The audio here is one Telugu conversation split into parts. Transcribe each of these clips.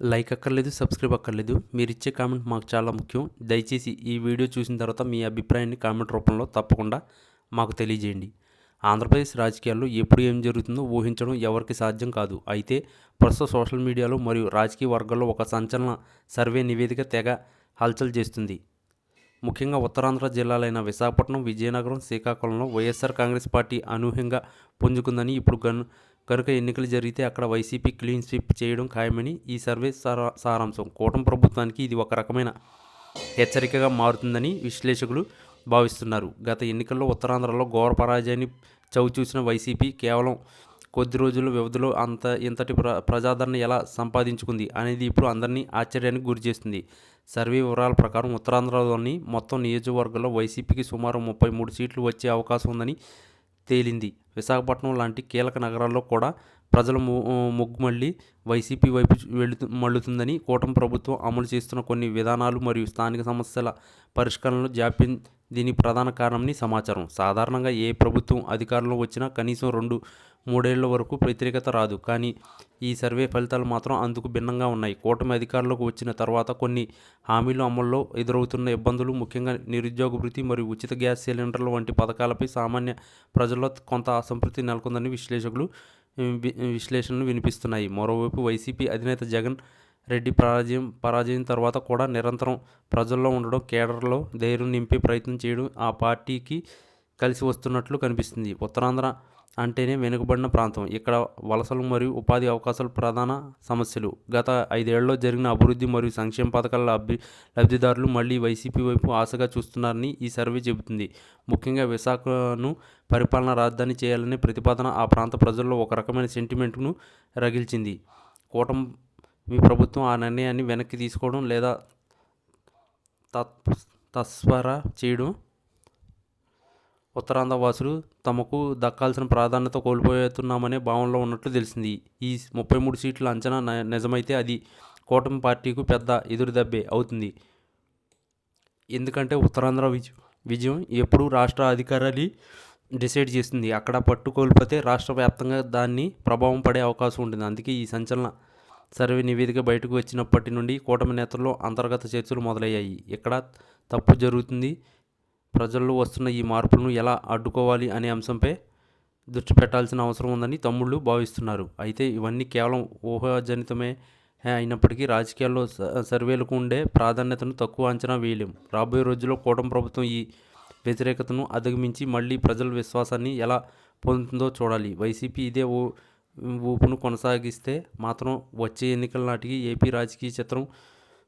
లైక్ అక్కర్లేదు, సబ్స్క్రైబ్ అక్కర్లేదు. మీరిచ్చే కామెంట్ మాకు చాలా ముఖ్యం. దయచేసి ఈ వీడియో చూసిన తర్వాత మీ అభిప్రాయాన్ని కామెంట్ రూపంలో తప్పకుండా మాకు తెలియజేయండి. ఆంధ్రప్రదేశ్ రాజకీయాల్లో ఎప్పుడు ఏం జరుగుతుందో ఊహించడం ఎవరికి సాధ్యం కాదు. అయితే ప్రస్తుత సోషల్ మీడియాలో మరియు రాజకీయ వర్గాల్లో ఒక సంచలన సర్వే నివేదిక తెగ హల్చల్ చేస్తుంది. ముఖ్యంగా ఉత్తరాంధ్ర జిల్లాలైన విశాఖపట్నం, విజయనగరం, శ్రీకాకుళంలో వైఎస్ఆర్ కాంగ్రెస్ పార్టీ అనూహ్యంగా పుంజుకుందని, ఇప్పుడు కనుక ఎన్నికలు జరిగితే అక్కడ వైసీపీ క్లీన్ స్వీప్ చేయడం ఖాయమని ఈ సర్వే సారాంశం. కూటమి ప్రభుత్వానికి ఇది ఒక రకమైన హెచ్చరికగా మారుతుందని విశ్లేషకులు భావిస్తున్నారు. గత ఎన్నికల్లో ఉత్తరాంధ్రలో ఘోర పరాజయాన్ని చవిచూసిన వైసీపీ కేవలం కొద్ది రోజుల వ్యవధిలో ఇంతటి ప్రజాదరణ ఎలా సంపాదించుకుంది అనేది ఇప్పుడు అందరినీ ఆశ్చర్యానికి గురిచేస్తుంది. సర్వే వివరాల ప్రకారం ఉత్తరాంధ్రలోని మొత్తం నియోజకవర్గాల్లో వైసీపీకి సుమారు 33 సీట్లు వచ్చే అవకాశం ఉందని తేలింది. విశాఖపట్నం లాంటి కీలక నగరాల్లో కూడా ప్రజల మొగ్గు మళ్ళీ వైసీపీ వైపు మళ్ళుతుందని, కూటమి ప్రభుత్వం అమలు చేస్తున్న కొన్ని విధానాలు మరియు స్థానిక సమస్యల పరిష్కారంలో జాప్యం దీనికి ప్రధాన కారణమని సమాచారం. సాధారణంగా ఏ ప్రభుత్వం అధికారంలో వచ్చినా కనీసం 2-3 ఏళ్ల వరకు వ్యతిరేకత రాదు. కానీ ఈ సర్వే ఫలితాలు మాత్రం అందుకు భిన్నంగా ఉన్నాయి. కూటమి అధికారంలోకి వచ్చిన తర్వాత కొన్ని హామీలు అమల్లో ఎదురవుతున్న ఇబ్బందులు, ముఖ్యంగా నిరుద్యోగ భృతి మరియు ఉచిత గ్యాస్ సిలిండర్ల వంటి పథకాలపై సామాన్య ప్రజల్లో కొంత అసంతృప్తి నెలకొందని విశ్లేషణలు వినిపిస్తున్నాయి. మరోవైపు వైసీపీ అధినేత జగన్ రెడ్డి పరాజయం తర్వాత కూడా నిరంతరం ప్రజల్లో ఉండడం, కేడర్లో ధైర్యం నింపే ప్రయత్నం చేయడం ఆ పార్టీకి కలిసి వస్తున్నట్లు కనిపిస్తుంది. ఉత్తరాంధ్ర అంటేనే వెనుకబడిన ప్రాంతం. ఇక్కడ వలసలు మరియు ఉపాధి అవకాశాలు ప్రధాన సమస్యలు. గత 5 ఏళ్లలో జరిగిన అభివృద్ధి మరియు సంక్షేమ పథకాల లబ్ధిదారులు మళ్లీ వైసీపీ వైపు ఆశగా చూస్తున్నారని ఈ సర్వే చెబుతుంది. ముఖ్యంగా విశాఖను పరిపాలనా రాజధాని చేయాలనే ప్రతిపాదన ఆ ప్రాంత ప్రజల్లో ఒక రకమైన సెంటిమెంట్ను రగిల్చింది. కూటమి ప్రభుత్వం ఆ నిర్ణయాన్ని వెనక్కి తీసుకోవడం లేదా తస్వర చేయడం ఉత్తరాంధ్ర వాసులు తమకు దక్కాల్సిన ప్రాధాన్యత కోల్పోతున్నామనే భావనలో ఉన్నట్లు తెలిసింది. ఈ 33 సీట్ల అంచనా నిజమైతే అది కూటమి పార్టీకు పెద్ద ఎదురుదెబ్బే అవుతుంది. ఎందుకంటే ఉత్తరాంధ్ర విజయం ఎప్పుడు రాష్ట్ర అధికారాన్ని డిసైడ్ చేస్తుంది. అక్కడ పట్టు కోల్పోతే రాష్ట్ర వ్యాప్తంగా దాన్ని ప్రభావం పడే అవకాశం ఉంటుంది. అందుకే ఈ సంచలన సర్వే నివేదిక బయటకు వచ్చినప్పటి నుండి కూటమి నేతల్లో అంతర్గత చర్చలు మొదలయ్యాయి. ఎక్కడ తప్పు జరుగుతుంది, ప్రజల్లో వస్తున్న ఈ మార్పులను ఎలా అడ్డుకోవాలి అనే అంశంపై దృష్టి పెట్టాల్సిన అవసరం ఉందని తమ్ముళ్ళు భావిస్తున్నారు. అయితే ఇవన్నీ కేవలం ఊహాజనితమే అయినప్పటికీ రాజకీయాల్లో సర్వేలకు ఉండే ప్రాధాన్యతను తక్కువ అంచనా వేయలేం. రాబోయే రోజుల్లో కూటమి ప్రభుత్వం ఈ వ్యతిరేకతను అధిగమించి మళ్ళీ ప్రజల విశ్వాసాన్ని ఎలా పొందుతుందో చూడాలి. వైసీపీ ఇదే ఊపును కొనసాగిస్తే మాత్రం వచ్చే ఎన్నికల నాటికి ఏపీ రాజకీయ చిత్రం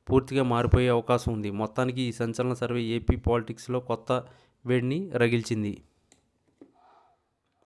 పూర్తిగా మారిపోయే అవకాశం ఉంది. మొత్తానికి ఈ సంచలన సర్వే ఏపీ పాలిటిక్స్లో కొత్త వేడిని రగిల్చింది.